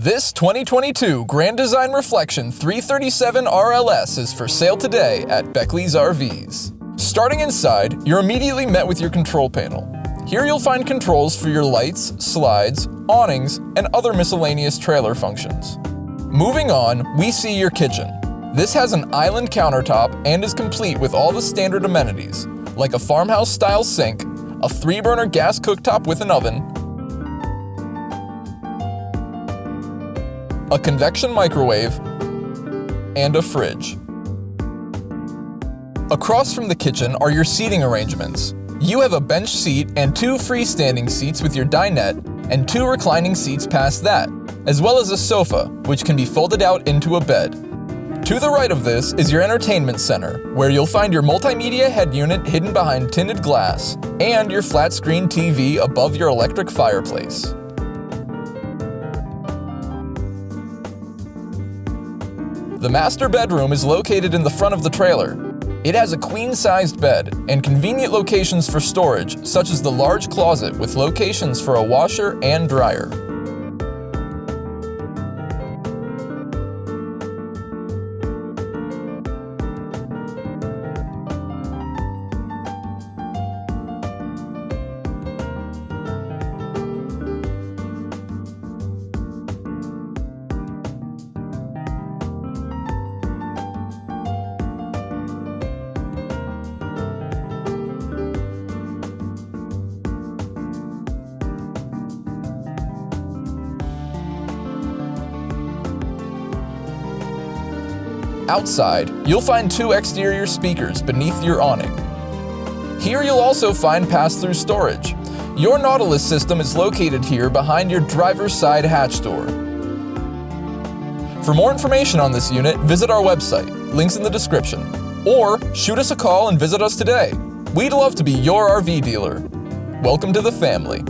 This 2022 Grand Design Reflection 337 RLS is for sale today at Beckley's RVs. Starting inside, you're immediately met with your control panel. Here you'll find controls for your lights, slides, awnings, and other miscellaneous trailer functions. Moving on, we see your kitchen. This has an island countertop and is complete with all the standard amenities, like a farmhouse-style sink, a 3-burner gas cooktop with an oven, a convection microwave, and a fridge. Across from the kitchen are your seating arrangements. You have a bench seat and 2 freestanding seats with your dinette and 2 reclining seats past that, as well as a sofa, which can be folded out into a bed. To the right of this is your entertainment center, where you'll find your multimedia head unit hidden behind tinted glass and your flat-screen TV above your electric fireplace. The master bedroom is located in the front of the trailer. It has a queen-sized bed and convenient locations for storage, such as the large closet with locations for a washer and dryer. Outside, you'll find 2 exterior speakers beneath your awning. Here you'll also find pass-through storage. Your Nautilus system is located here behind your driver's side hatch door. For more information on this unit, visit our website, links in the description, or shoot us a call and visit us today. We'd love to be your RV dealer. Welcome to the family.